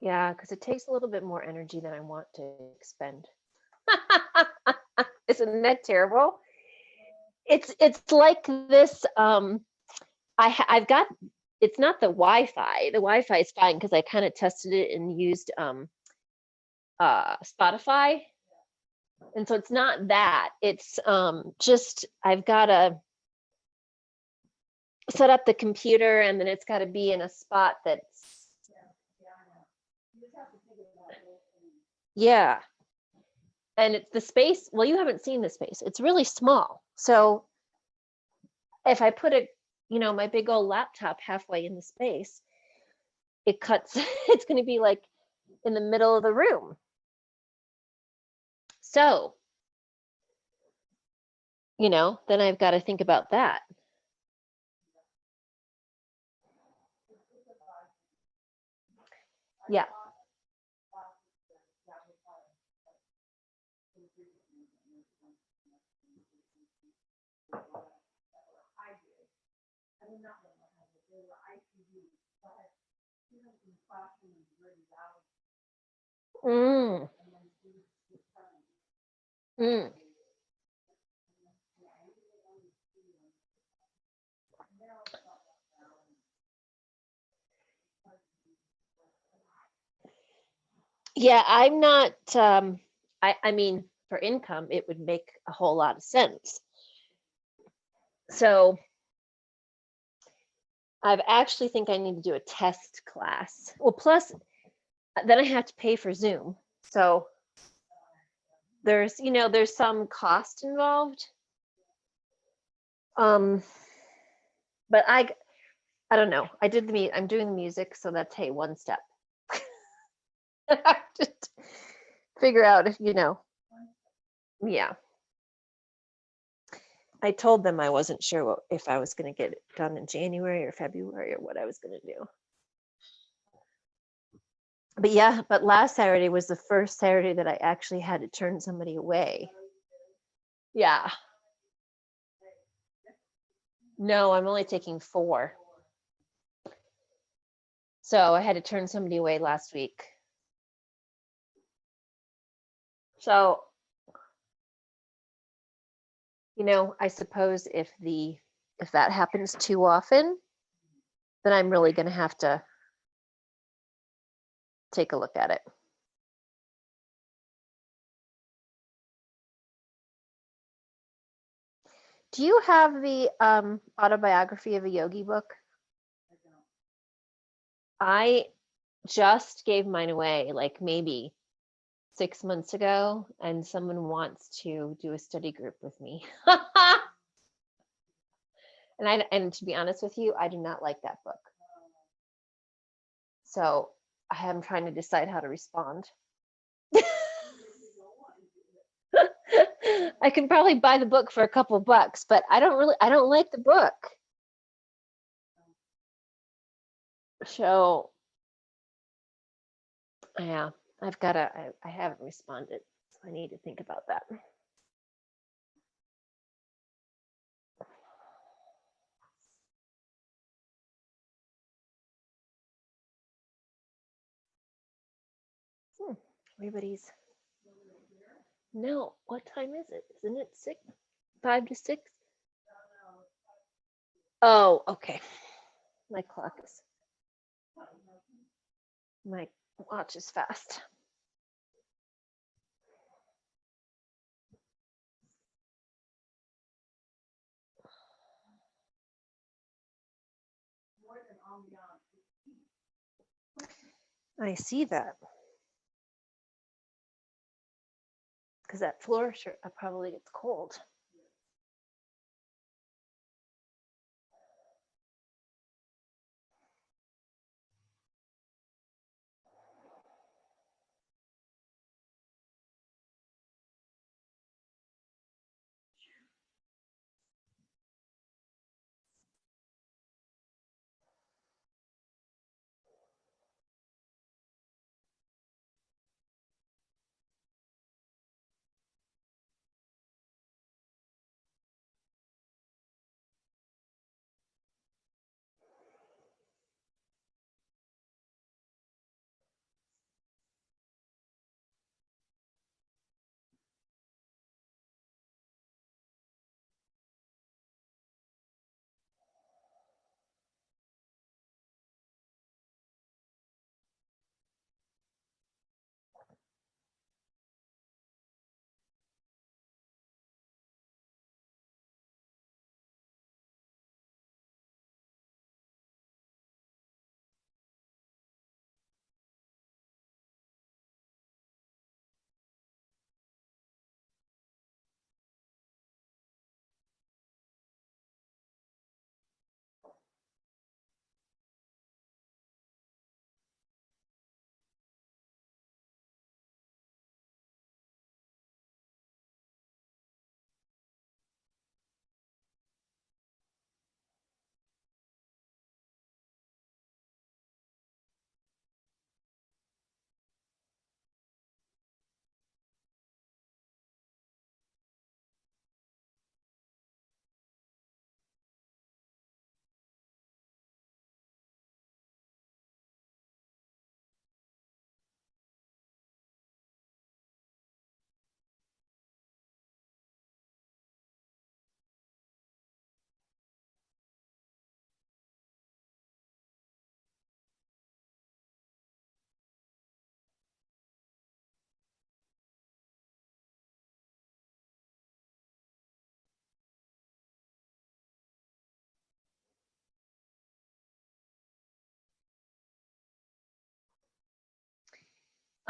Yeah, because it takes a little bit more energy than I want to expend. Isn't that terrible? It's like this. I've got, it's not the Wi-Fi. The Wi-Fi is fine because I kind of tested it and used Spotify, and so it's not that. It's just I've got to set up the computer, and then it's got to be in a spot that's, yeah. And it's the space, well, you haven't seen the space. It's really small. So if I put a, my big old laptop halfway in the space, it cuts, it's going to be like in the middle of the room. So, then I've got to think about that. Yeah. Mm, mm. Yeah, I'm not, I mean, for income, it would make a whole lot of sense. So I've actually think I need to do a test class. Well, plus then I have to pay for Zoom. So there's some cost involved. Um, but I don't know. I'm doing the music, so that's, hey, one step. Just figure out if, yeah. I told them I wasn't sure if I was going to get it done in January or February or what I was going to do. But yeah, but last Saturday was the first Saturday that I actually had to turn somebody away. Yeah. No, I'm only taking 4. So I had to turn somebody away last week. So, I suppose if that happens too often, then I'm really going to have to take a look at it. Do you have the autobiography of a yogi book? I just gave mine away like maybe 6 months ago, and someone wants to do a study group with me. And to be honest with you, I do not like that book. So I am trying to decide how to respond. I can probably buy the book for a couple bucks, but I don't like the book. So yeah, I haven't responded, so I need to think about that. Everybody's, no, what time is it? Isn't it 6? 5 to 6? Oh, okay. My clock is, my watch is fast. I see that. Because that floor sure probably gets cold.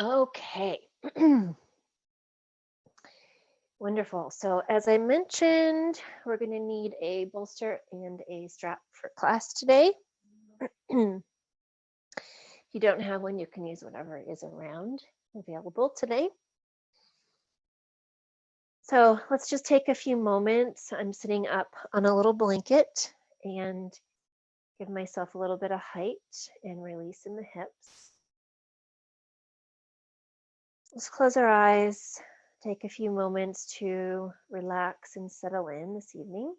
Okay. Wonderful. So as I mentioned, we're going to need a bolster and a strap for class today. If you don't have one, you can use whatever is around available today. So let's just take a few moments. I'm sitting up on a little blanket and give myself a little bit of height and release in the hips. Let's close our eyes, take a few moments to relax and settle in this evening.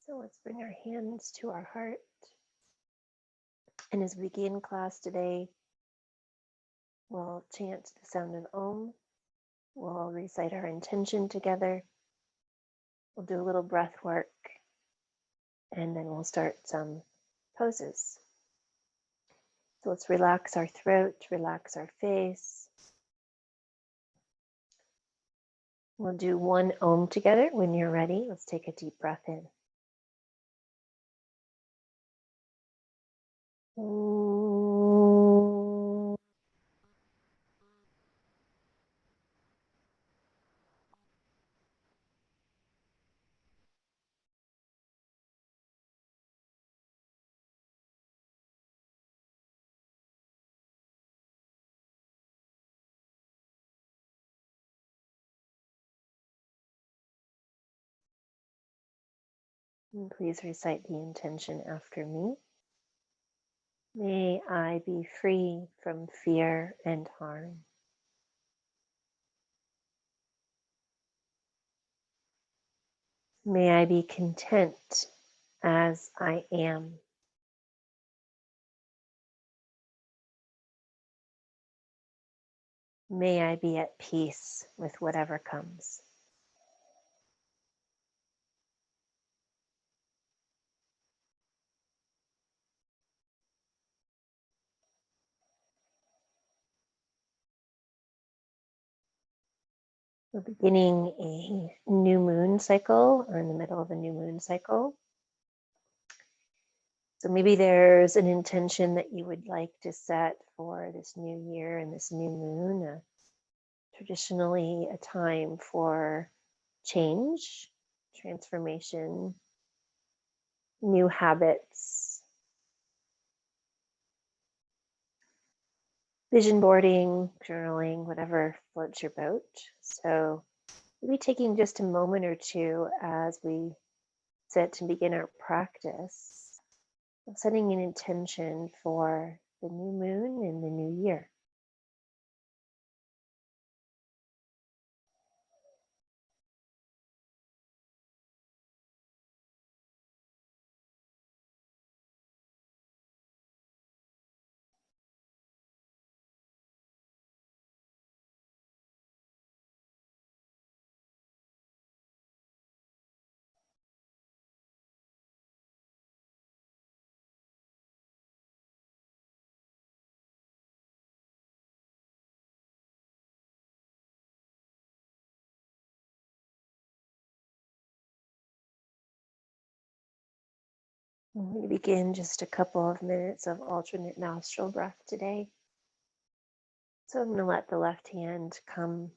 So let's bring our hands to our heart. And as we begin class today, we'll chant the sound of Om. We'll recite our intention together. We'll do a little breath work. And then we'll start some poses. So let's relax our throat, relax our face. We'll do one Om together. When you're ready, let's take a deep breath in. Om. And please recite the intention after me. May I be free from fear and harm. May I be content as I am. May I be at peace with whatever comes. We're beginning a new moon cycle, or in the middle of a new moon cycle. So maybe there's an intention that you would like to set for this new year and this new moon. Traditionally, a time for change, transformation, new habits, vision boarding, journaling, whatever floats your boat. So maybe taking just a moment or two as we sit and begin our practice of setting an intention for the new moon and the new year. I'm going to begin just a couple of minutes of alternate nostril breath today. So I'm going to let the left hand come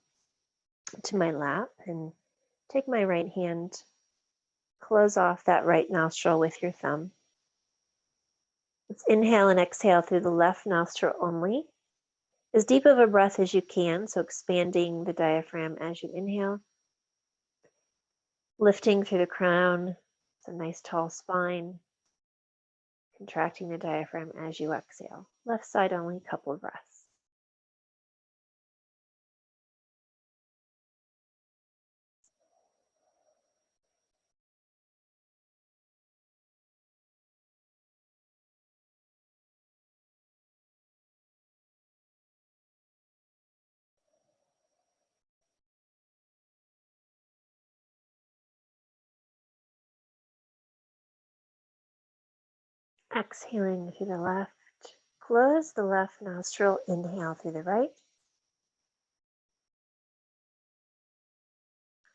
to my lap and take my right hand, close off that right nostril with your thumb. Let's inhale and exhale through the left nostril only. As deep of a breath as you can, so expanding the diaphragm as you inhale. Lifting through the crown, it's a nice tall spine. Contracting the diaphragm as you exhale. Left side only, couple of breaths. Exhaling through the left. Close the left nostril, inhale through the right.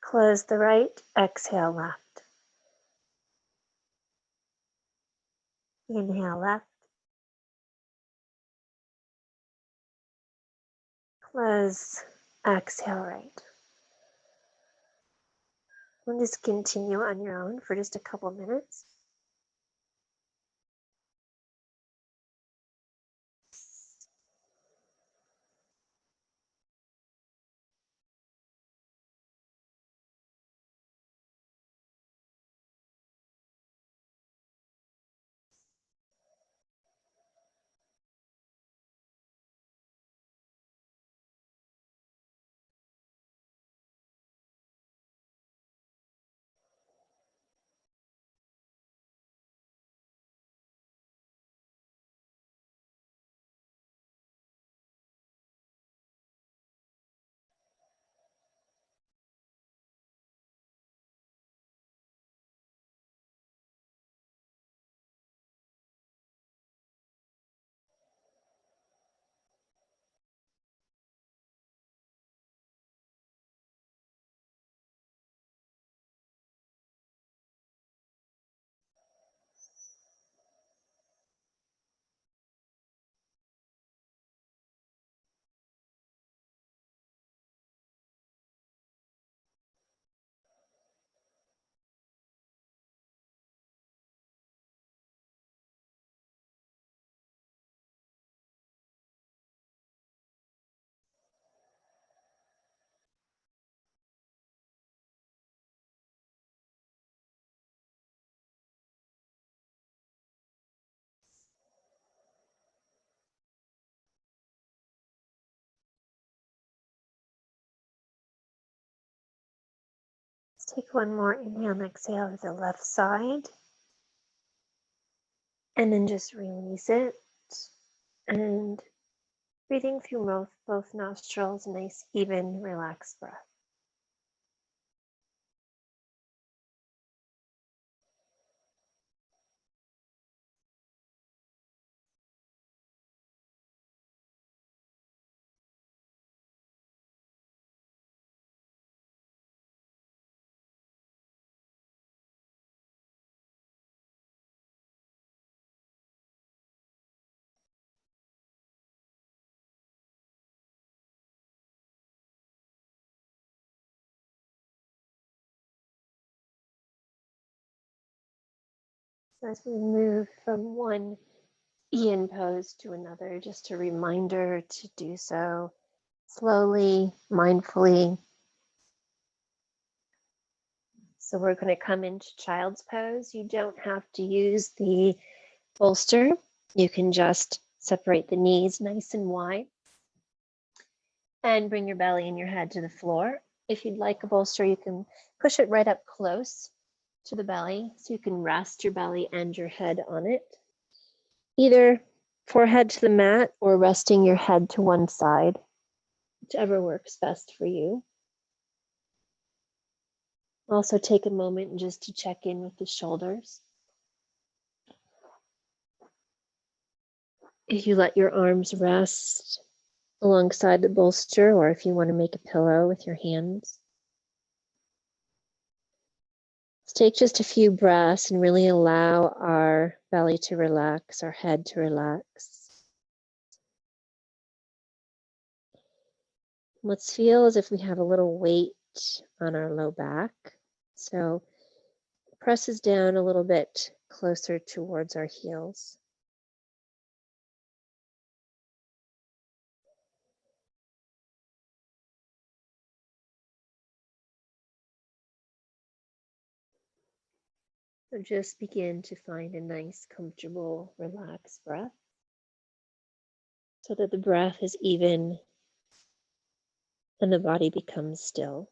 Close the right, exhale left. Inhale left. Close, exhale right. And just continue on your own for just a couple minutes. Let's take one more inhale and exhale to the left side. And then just release it. And breathing through both nostrils, nice, even, relaxed breath. So as we move from one Yin pose to another, just a reminder to do so slowly, mindfully. So we're going to come into child's pose. You don't have to use the bolster. You can just separate the knees nice and wide and bring your belly and your head to the floor. If you'd like a bolster, you can push it right up close to the belly so you can rest your belly and your head on it. Either forehead to the mat or resting your head to one side, whichever works best for you. Also take a moment just to check in with the shoulders. If you let your arms rest alongside the bolster, or if you want to make a pillow with your hands. Let's take just a few breaths and really allow our belly to relax, our head to relax. Let's feel as if we have a little weight on our low back. So presses down a little bit closer towards our heels. So just begin to find a nice, comfortable, relaxed breath so that the breath is even and the body becomes still.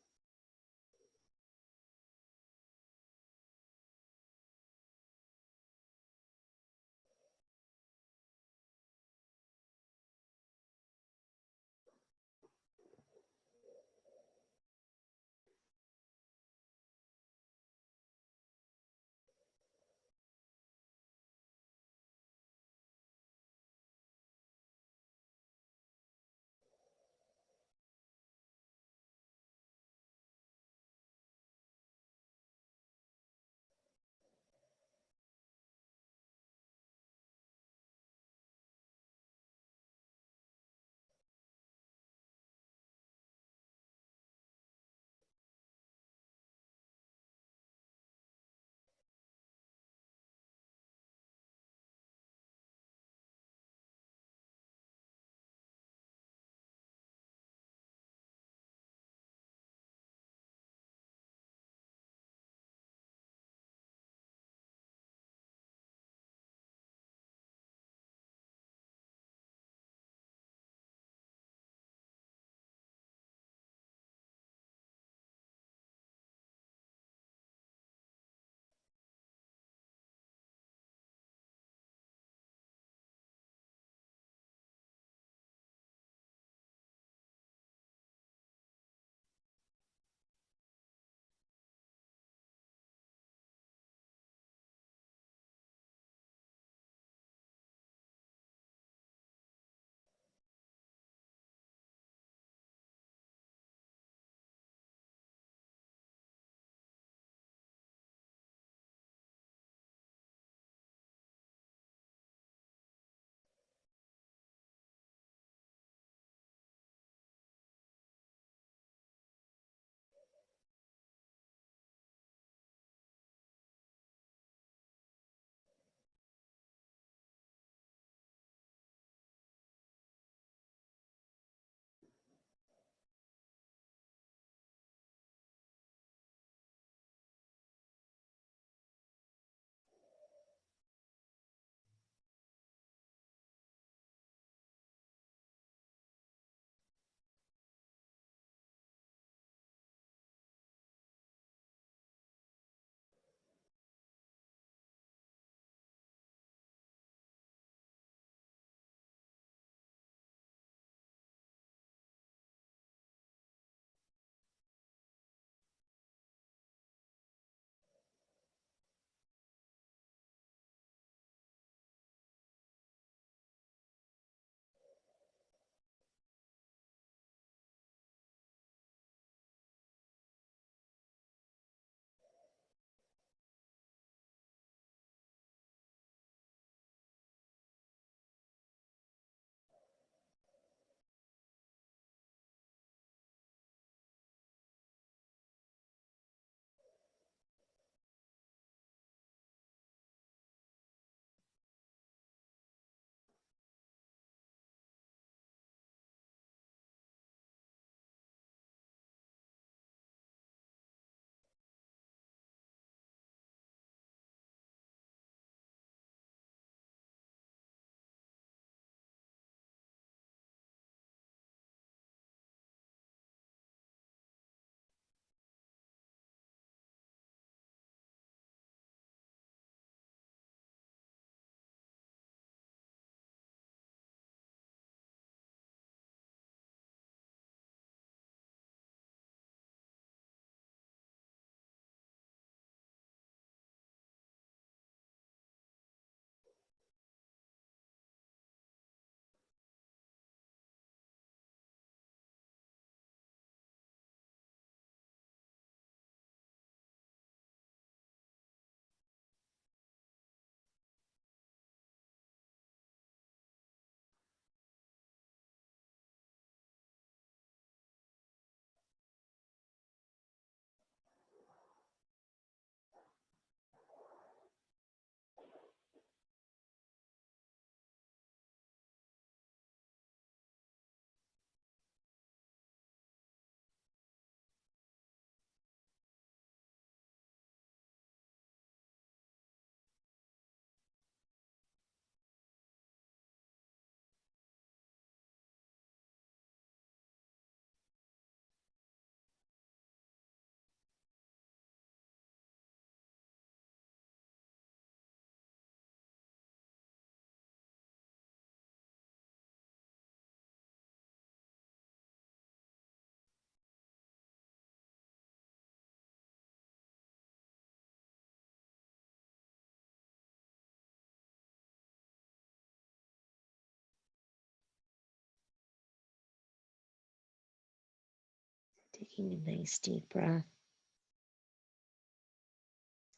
Taking a nice deep breath.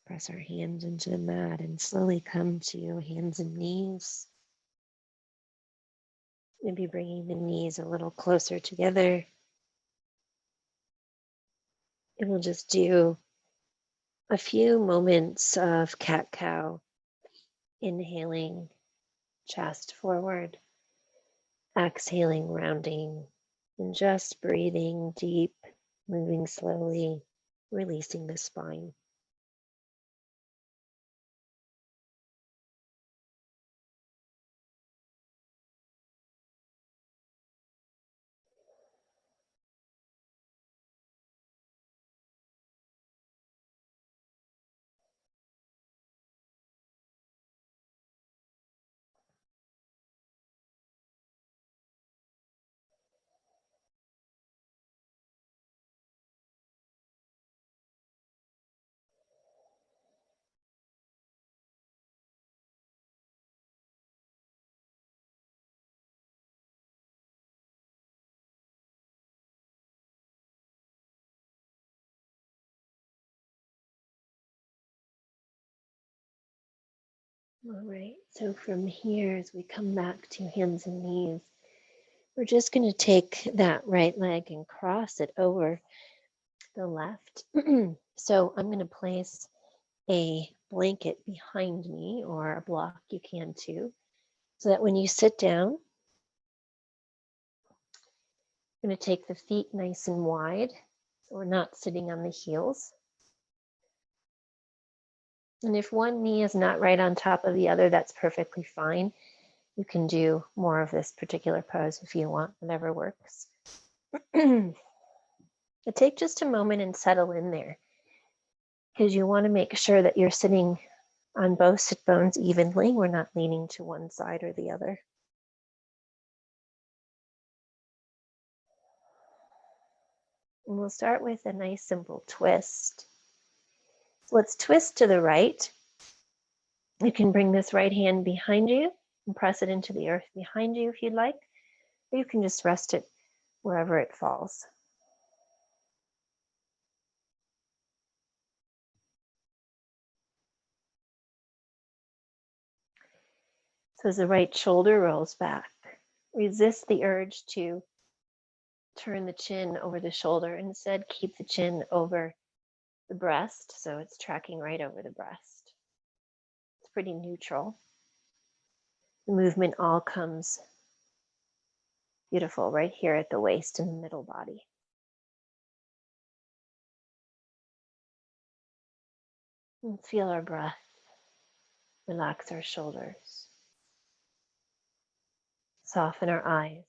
Press our hands into the mat and slowly come to hands and knees. Maybe bringing the knees a little closer together. And we'll just do a few moments of cat-cow. Inhaling, chest forward. Exhaling, rounding. And just breathing deep, moving slowly, releasing the spine. All right, so from here, as we come back to hands and knees, we're just going to take that right leg and cross it over the left. So I'm going to place a blanket behind me, or a block, you can too, so that when you sit down, I'm going to take the feet nice and wide, so we're not sitting on the heels. And if one knee is not right on top of the other, that's perfectly fine. You can do more of this particular pose if you want, whatever works. But take just a moment and settle in there, because you want to make sure that you're sitting on both sit bones evenly. We're not leaning to one side or the other. And we'll start with a nice simple twist. So let's twist to the right. You can bring this right hand behind you and press it into the earth behind you if you'd like, or you can just rest it wherever it falls. So as the right shoulder rolls back, resist the urge to turn the chin over the shoulder. Instead, keep the chin over the breast, so it's tracking right over the breast. It's pretty neutral. The movement all comes beautiful right here at the waist and the middle body. And feel our breath. Relax our shoulders. Soften our eyes.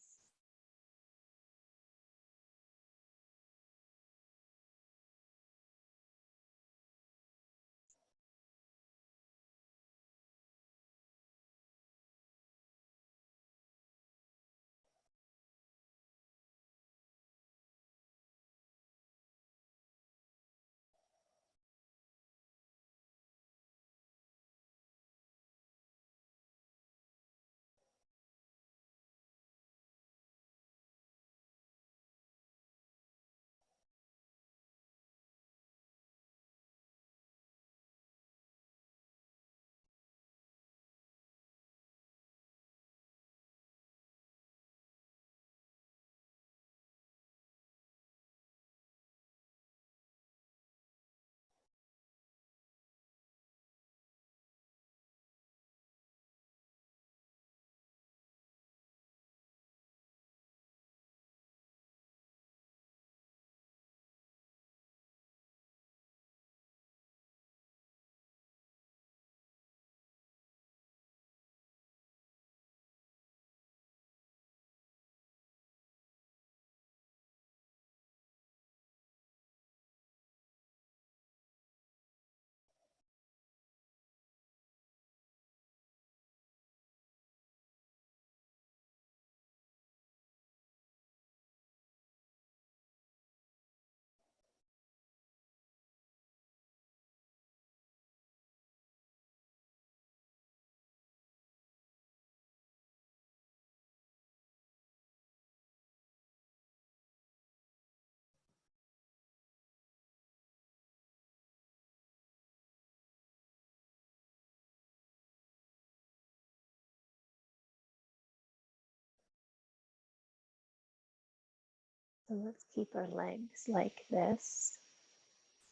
So let's keep our legs like this.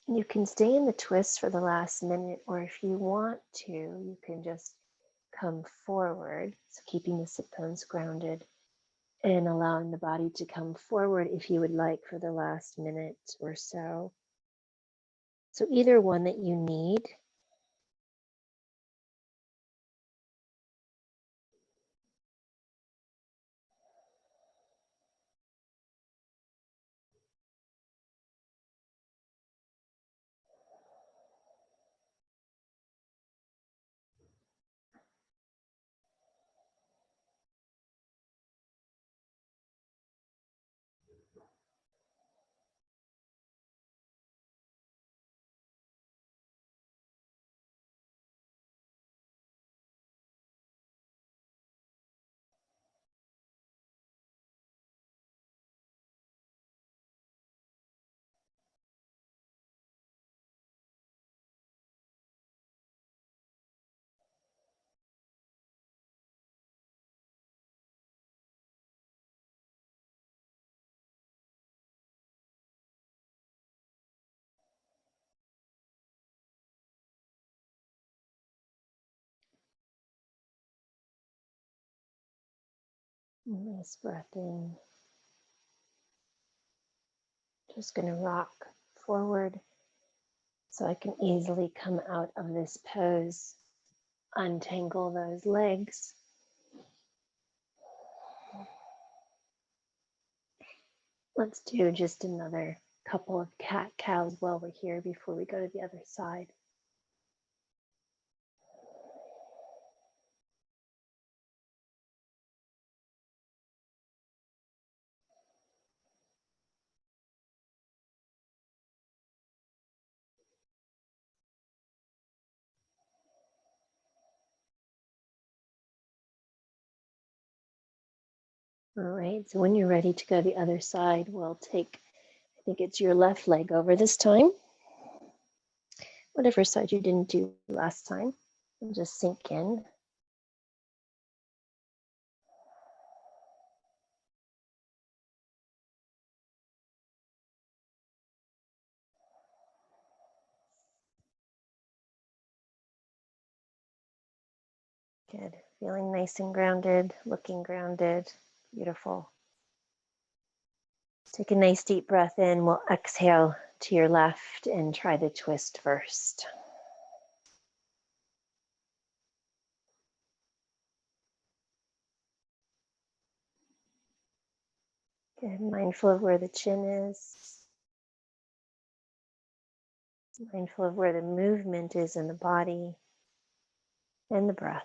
You can stay in the twist for the last minute, or if you want to, you can just come forward. So keeping the sit bones grounded and allowing the body to come forward if you would like for the last minute or so. So either one that you need. Nice breath in. Just going to rock forward so I can easily come out of this pose, untangle those legs. Let's do just another couple of cat-cows while we're here before we go to the other side. All right, so when you're ready to go to the other side, we'll take, I think it's your left leg over this time. Whatever side you didn't do last time, and just sink in. Good, feeling nice and grounded, looking grounded, beautiful. Take a nice deep breath in. We'll exhale to your left and try the twist first. Good, mindful of where the chin is. Mindful of where the movement is in the body and the breath.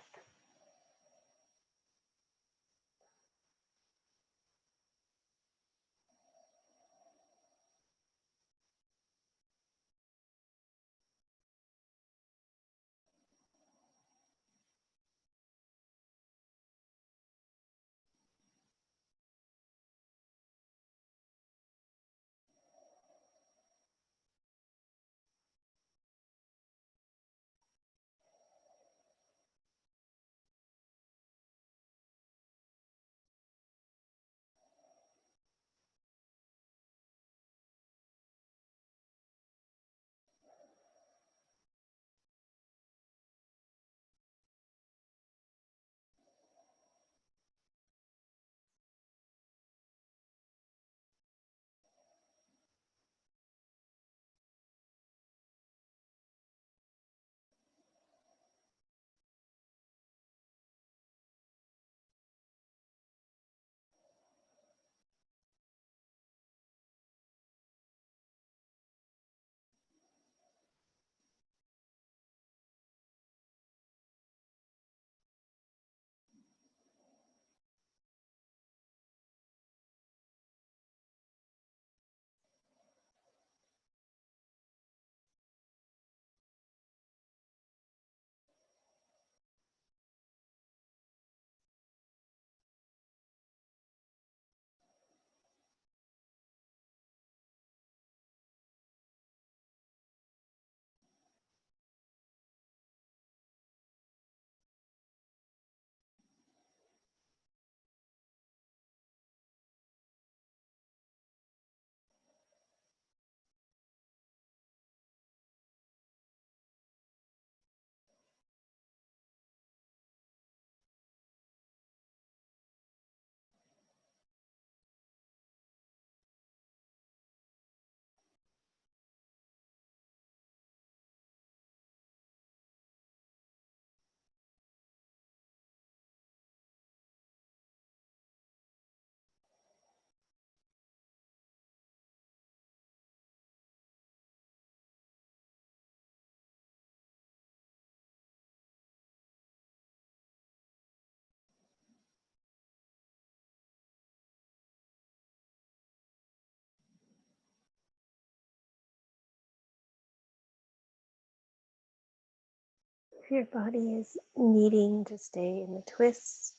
If your body is needing to stay in the twist,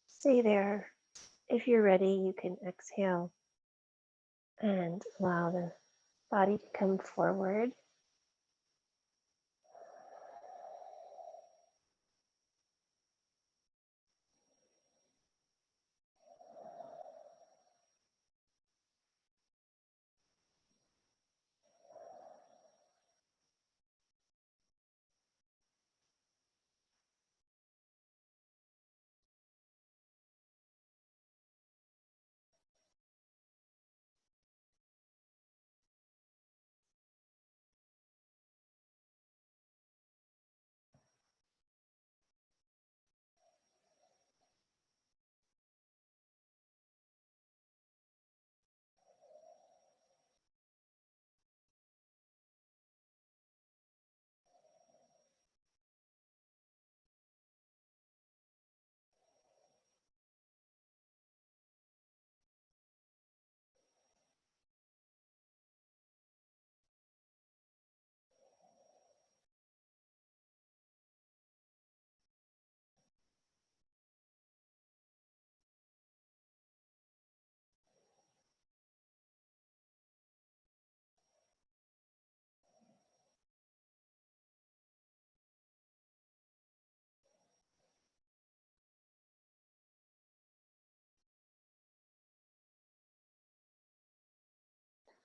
stay there. If you're ready, you can exhale and allow the body to come forward.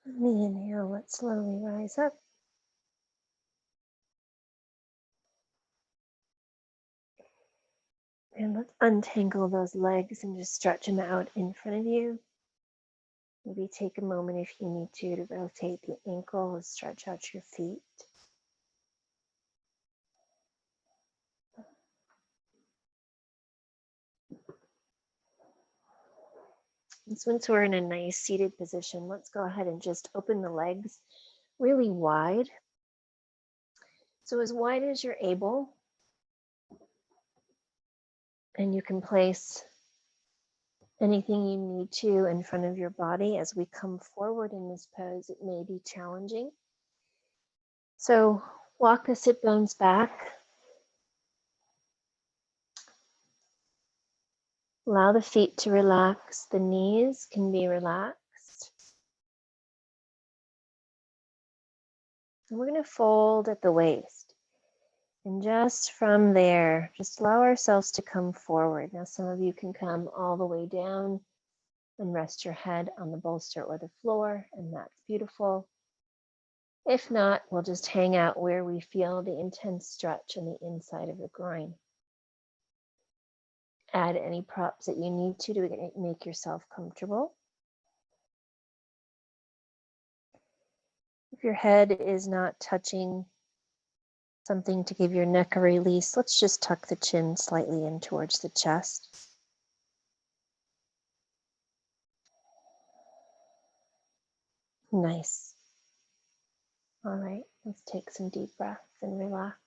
Let me inhale, let's slowly rise up. And let's untangle those legs and just stretch them out in front of you. Maybe take a moment if you need to rotate the ankles, stretch out your feet. And once we're in a nice seated position, let's go ahead and just open the legs really wide. So as wide as you're able. And you can place anything you need to in front of your body. As we come forward in this pose, it may be challenging. So walk the sit bones back. Allow the feet to relax. The knees can be relaxed. And we're going to fold at the waist. And just from there, just allow ourselves to come forward. Now, some of you can come all the way down and rest your head on the bolster or the floor, and that's beautiful. If not, we'll just hang out where we feel the intense stretch on the inside of the groin. Add any props that you need to make yourself comfortable. If your head is not touching something to give your neck a release, let's just tuck the chin slightly in towards the chest. Nice. All right, let's take some deep breaths and relax.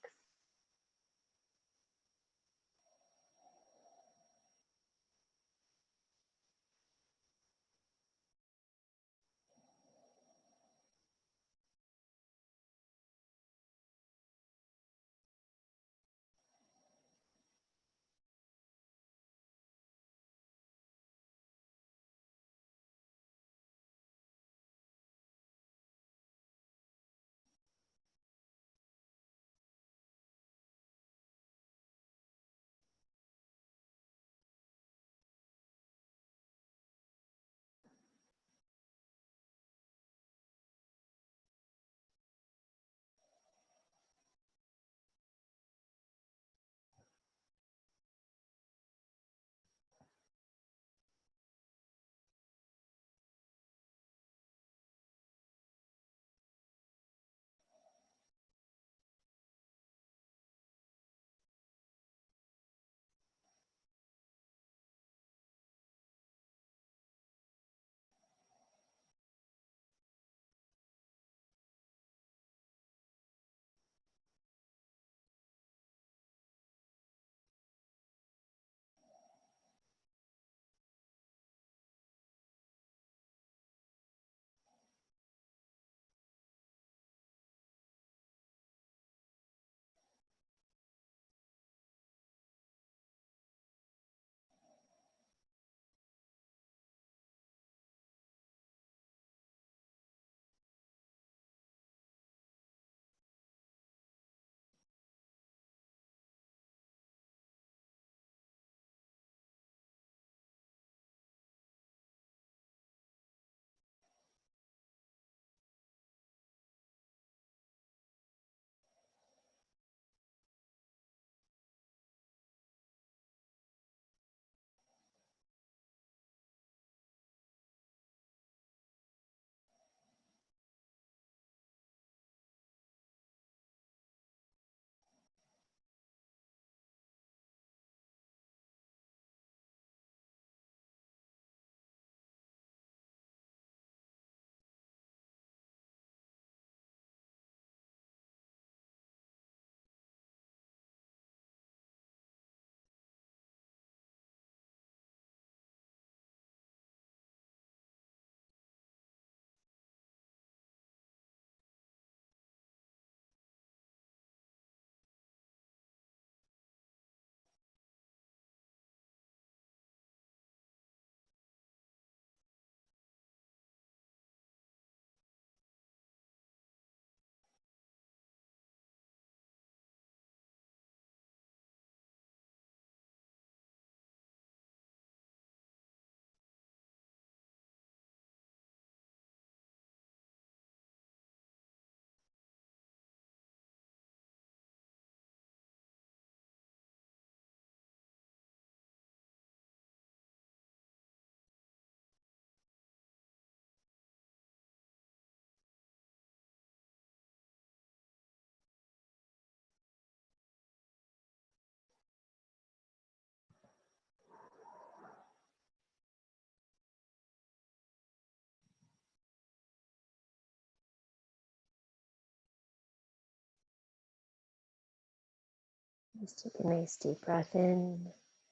Just take a nice deep breath in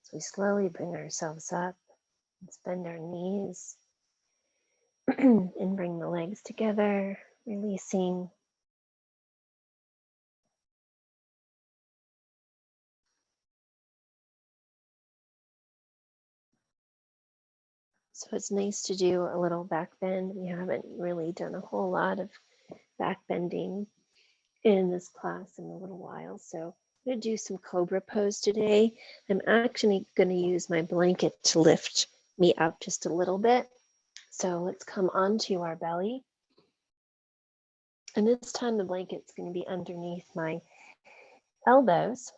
as we slowly bring ourselves up and bend our knees and bring the legs together, releasing. So it's nice to do a little back bend. We haven't really done a whole lot of back bending in this class in a little while. So I'm going to do some cobra pose today. I'm actually going to use my blanket to lift me up just a little bit. So let's come onto our belly. And this time the blanket's going to be underneath my elbows.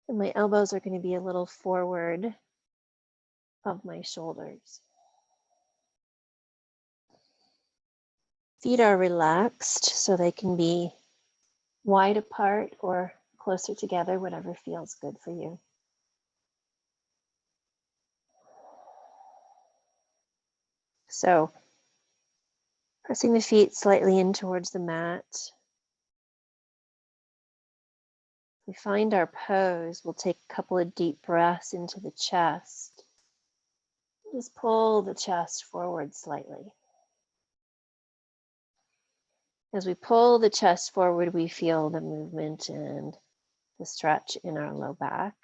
And my elbows are going to be a little forward of my shoulders. Feet are relaxed so they can be wide apart or closer together, whatever feels good for you. So pressing the feet slightly in towards the mat. We find our pose, we'll take a couple of deep breaths into the chest. Just pull the chest forward slightly. As we pull the chest forward, we feel the movement and the stretch in our low back.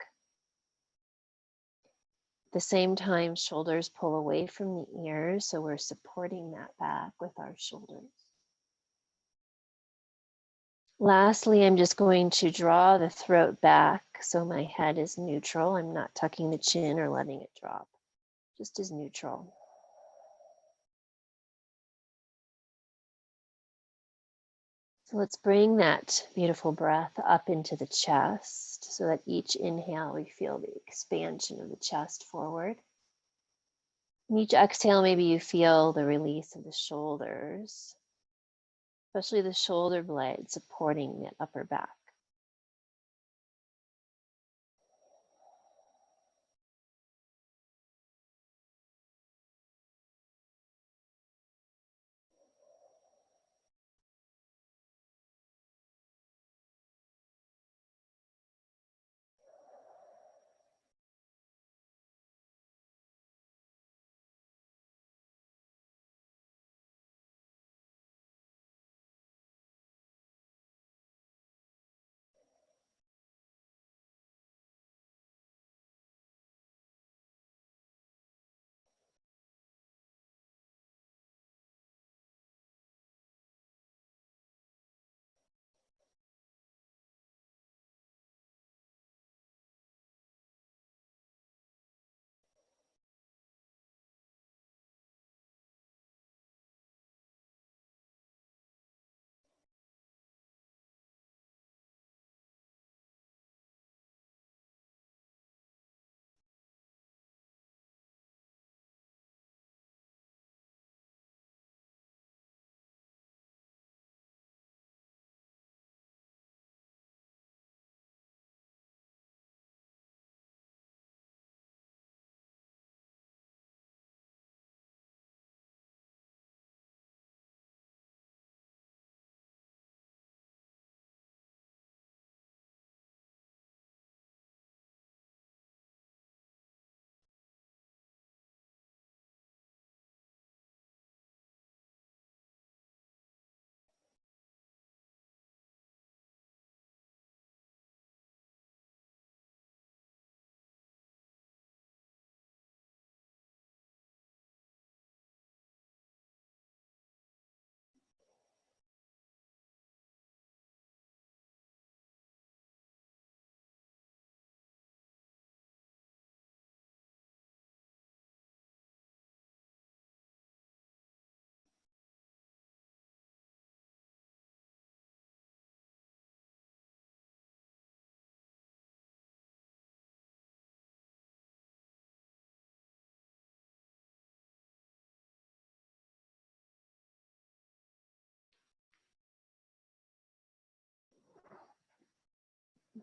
At the same time, shoulders pull away from the ears, so we're supporting that back with our shoulders. Lastly, I'm just going to draw the throat back so my head is neutral. I'm not tucking the chin or letting it drop, just as neutral. So let's bring that beautiful breath up into the chest so that each inhale we feel the expansion of the chest forward. And each exhale, maybe you feel the release of the shoulders, especially the shoulder blade supporting the upper back.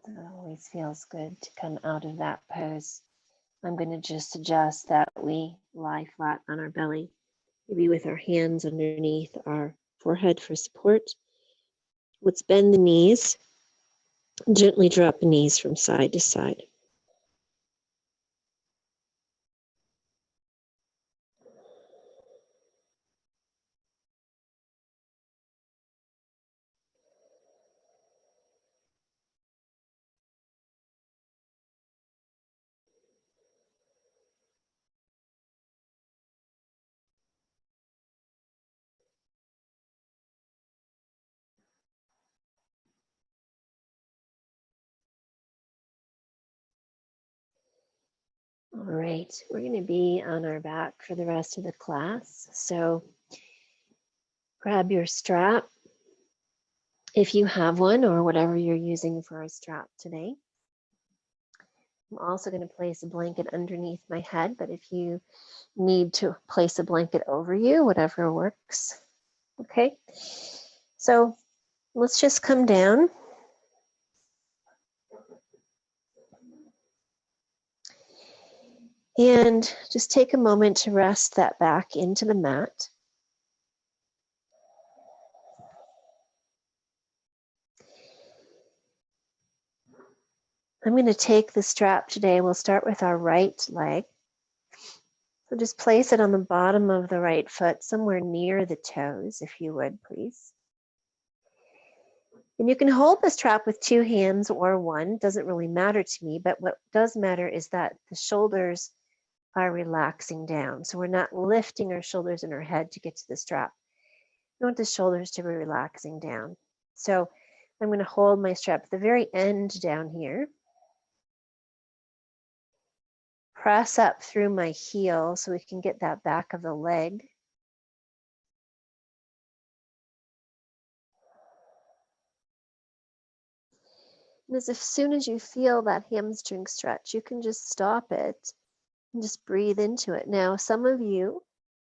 It always feels good to come out of that pose. I'm going to just suggest that we lie flat on our belly, maybe with our hands underneath our forehead for support. Let's bend the knees Gently drop the knees from side to side. All right, we're going to be on our back for the rest of the class. So grab your strap if you have one or whatever you're using for a strap today. I'm also going to place a blanket underneath my head, but if you need to place a blanket over you, whatever works. Okay, so let's just come down. And just take a moment to rest that back into the mat. I'm going to take the strap today. We'll start with our right leg. So just place it on the bottom of the right foot, somewhere near the toes, if you would, please. And you can hold the strap with two hands or one, doesn't really matter to me, but what does matter is that the shoulders are relaxing down. So we're not lifting our shoulders and our head to get to the strap. We want the shoulders to be relaxing down. So I'm going to hold my strap at the very end down here. Press up through my heel so we can get that back of the leg. And as soon as you feel that hamstring stretch, you can just stop it and just breathe into it. Now, some of you,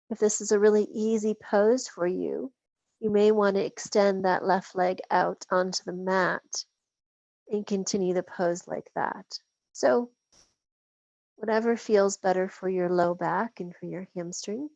if this is a really easy pose for you, you may want to extend that left leg out onto the mat and continue the pose like that. So whatever feels better for your low back and for your hamstring.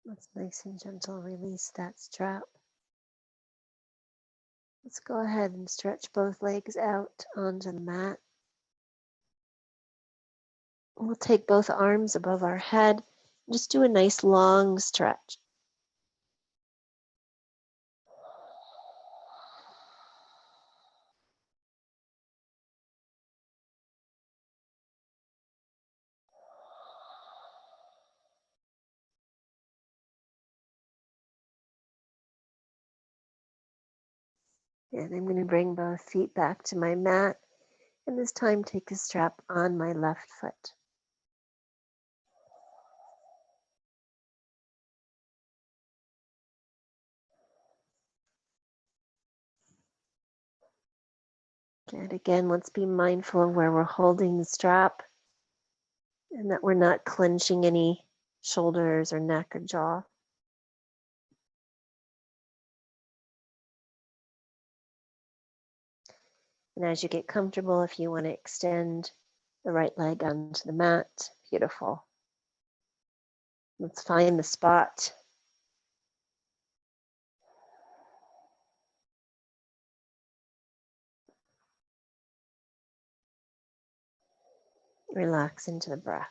Let's nice and gentle release that strap. Let's go ahead and stretch both legs out onto the mat. We'll take both arms above our head. Just do a nice long stretch. And I'm going to bring both feet back to my mat. And this time take the strap on my left foot. And again, let's be mindful of where we're holding the strap and that we're not clenching any shoulders or neck or jaw. And as you get comfortable, if you want to extend the right leg onto the mat, beautiful. Let's find the spot. Relax into the breath.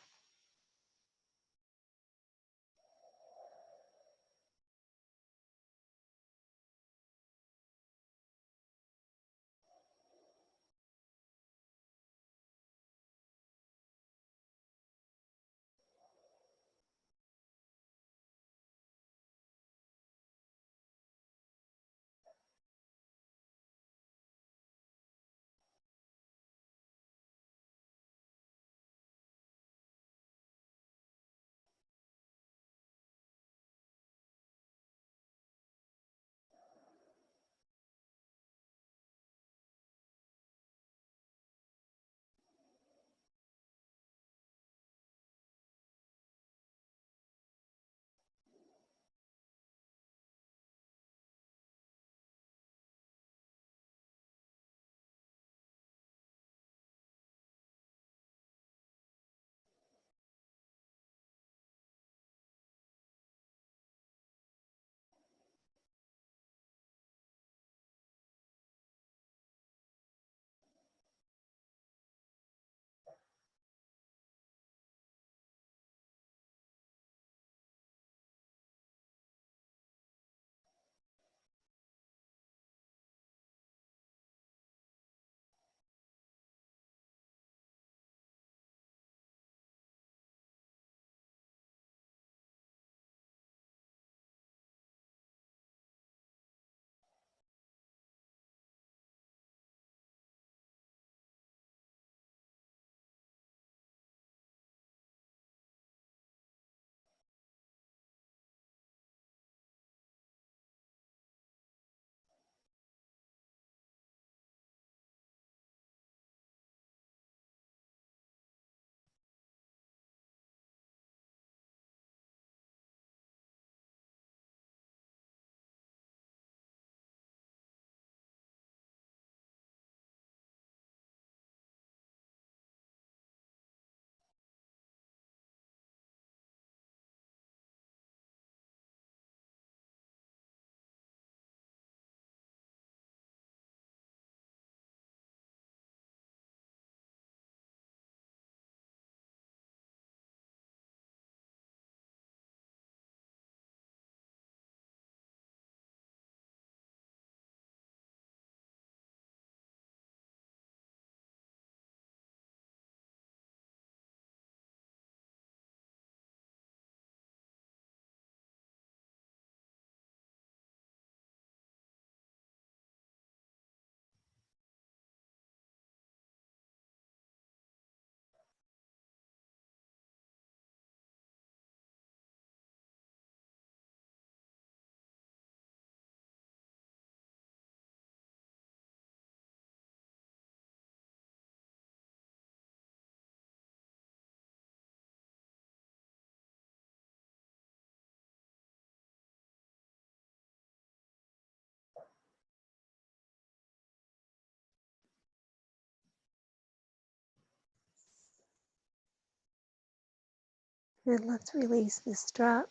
And let's release the strap.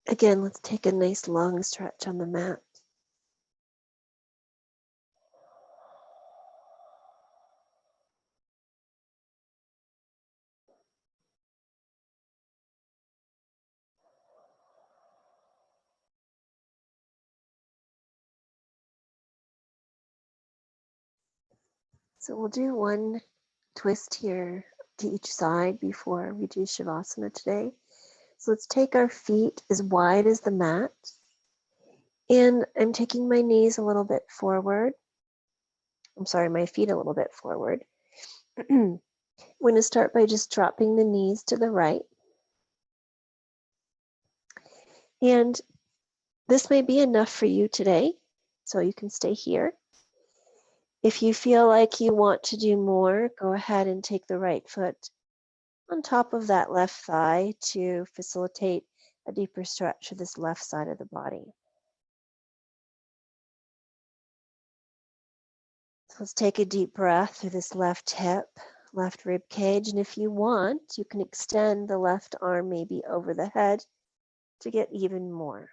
Again, let's take a nice long stretch on the mat. So we'll do one twist here to each side before we do Shavasana today. So let's take our feet as wide as the mat. And I'm taking my knees a little bit forward. I'm sorry, my feet a little bit forward. I'm going to start by just dropping the knees to the right. And this may be enough for you today, so you can stay here. If you feel like you want to do more, go ahead and take the right foot on top of that left thigh to facilitate a deeper stretch of this left side of the body. So let's take a deep breath through this left hip, left rib cage, and if you want, you can extend the left arm maybe over the head to get even more.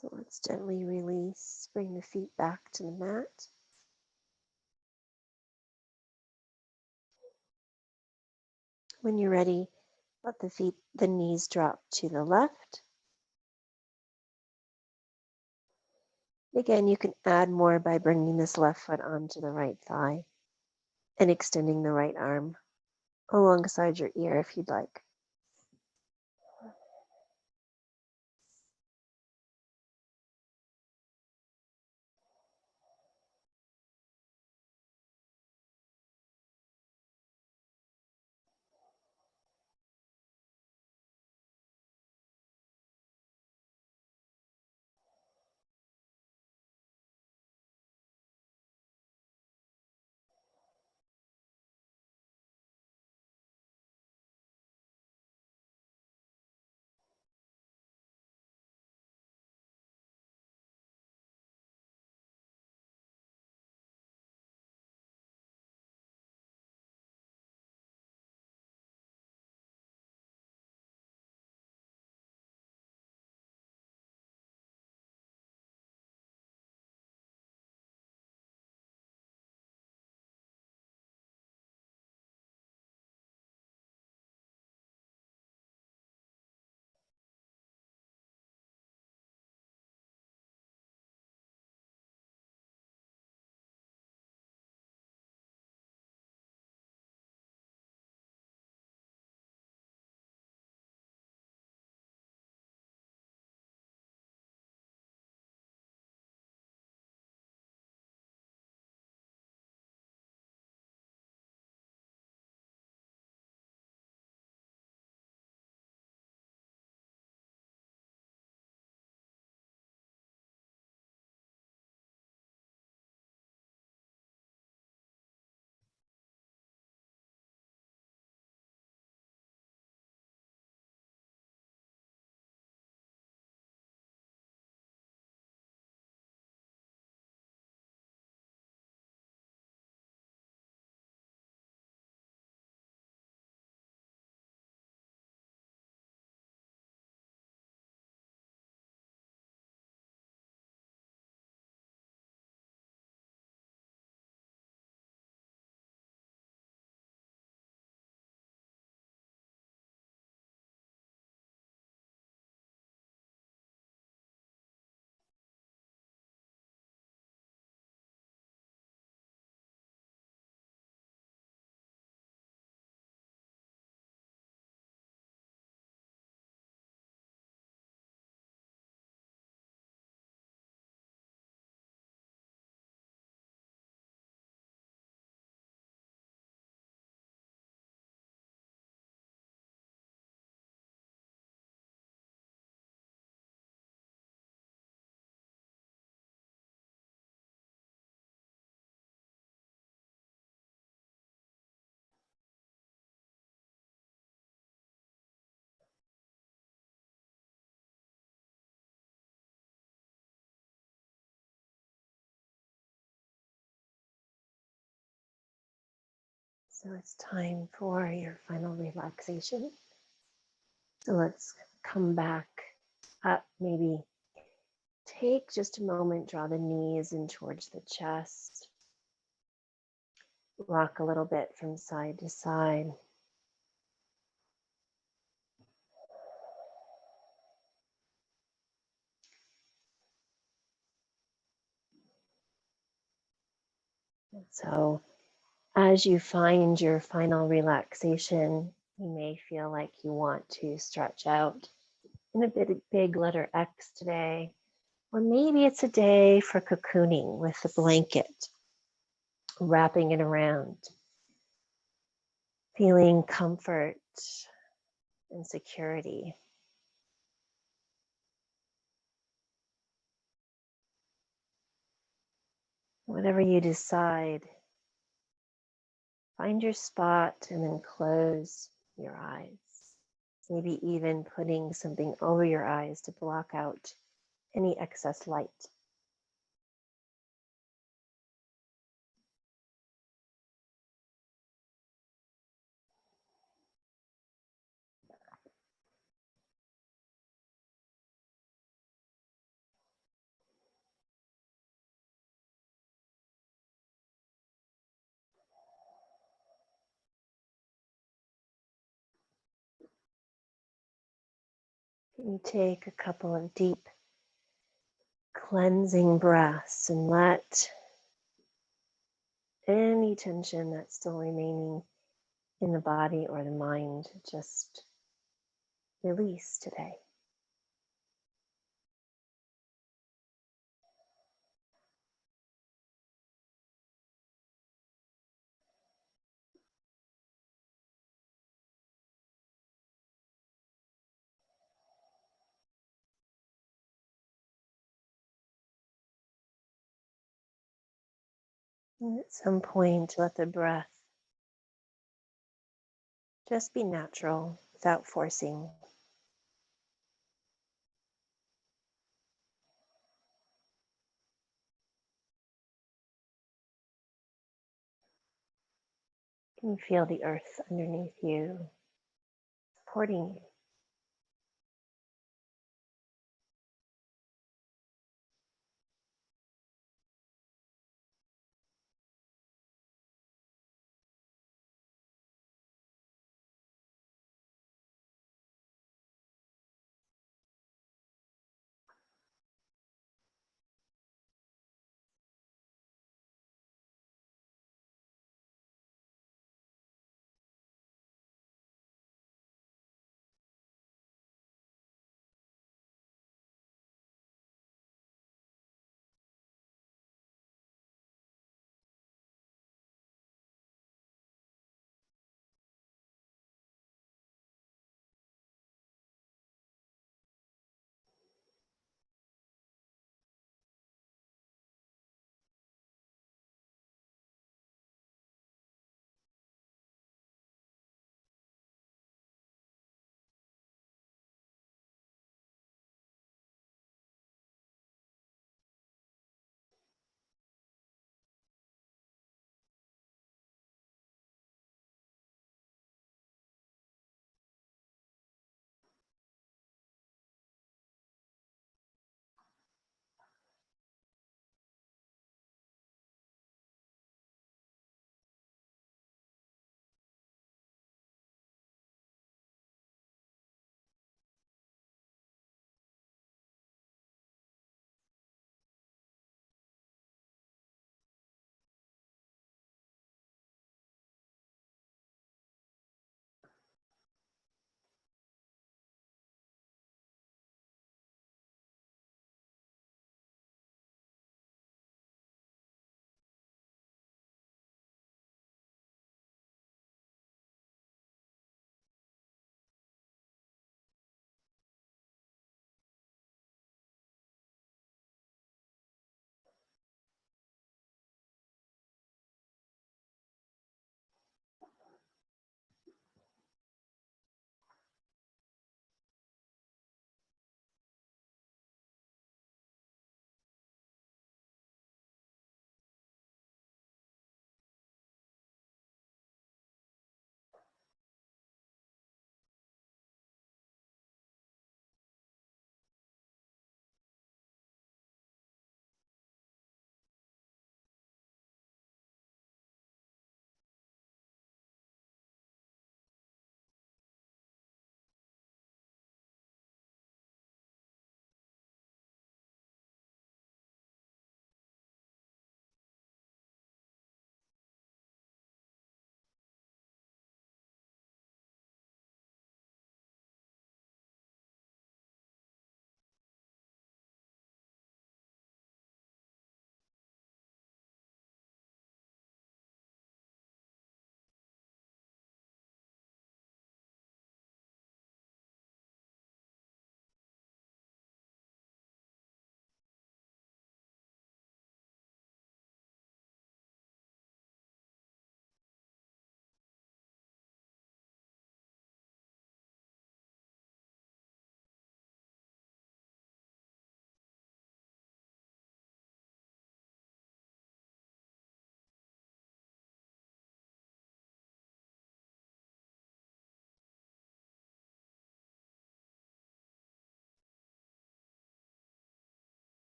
So let's gently release, bring the feet back to the mat. When you're ready, let the knees drop to the left. Again, you can add more by bringing this left foot onto the right thigh and extending the right arm alongside your ear if you'd like. So it's time for your final relaxation. So let's come back up, maybe take just a moment, draw the knees in towards the chest, rock a little bit from side to side. And so as you find your final relaxation, you may feel like you want to stretch out in a big letter X today. Or maybe it's a day for cocooning with a blanket, wrapping it around, feeling comfort and security. Whatever you decide, find your spot and then close your eyes. Maybe even putting something over your eyes to block out any excess light. You take a couple of deep cleansing breaths and let any tension that's still remaining in the body or the mind just release today. And at some point, let the breath just be natural without forcing. You can feel the earth underneath you, supporting you.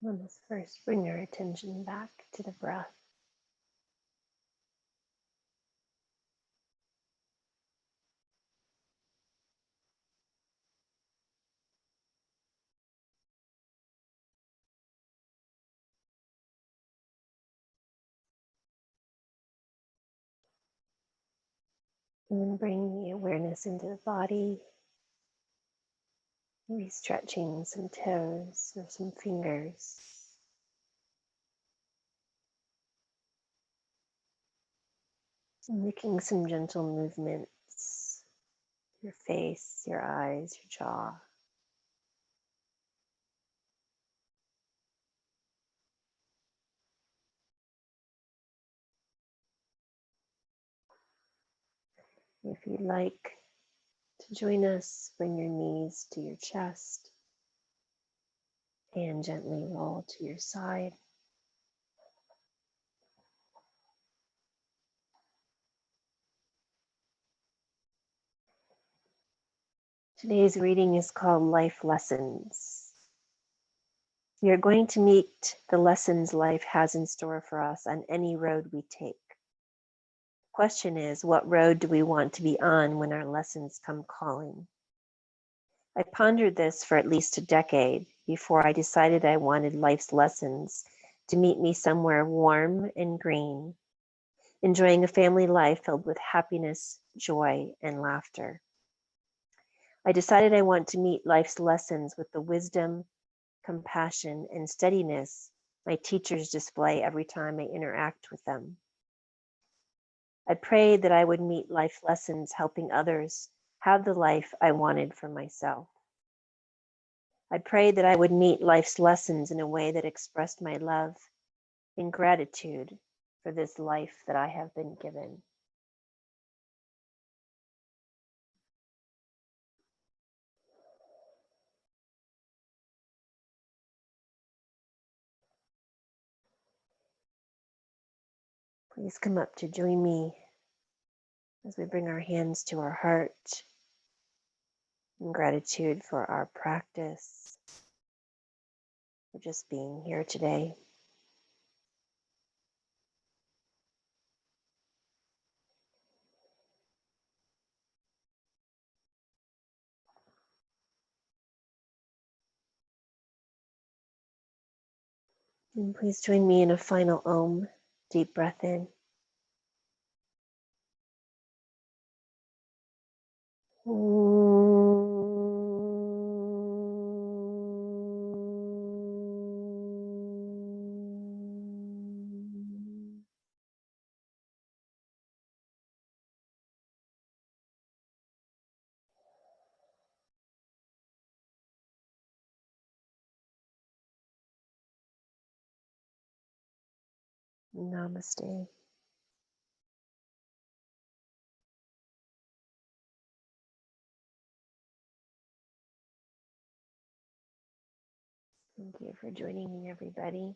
Let's first bring our attention back to the breath. And then bring the awareness into the body, maybe stretching some toes or some fingers. Making some gentle movements, your face, your eyes, your jaw. If you'd like to join us, bring your knees to your chest and gently roll to your side. Today's reading is called Life Lessons. We are going to meet the lessons life has in store for us on any road we take. The question is, what road do we want to be on when our lessons come calling? I pondered this for at least a decade before I decided I wanted life's lessons to meet me somewhere warm and green, enjoying a family life filled with happiness, joy, and laughter. I decided I want to meet life's lessons with the wisdom, compassion, and steadiness my teachers display every time I interact with them. I prayed that I would meet life lessons helping others have the life I wanted for myself. I prayed that I would meet life's lessons in a way that expressed my love and gratitude for this life that I have been given. Please come up to join me as we bring our hands to our heart in gratitude for our practice, for just being here today. And please join me in a final Om. Deep breath in. Namaste. Thank you for joining me, everybody.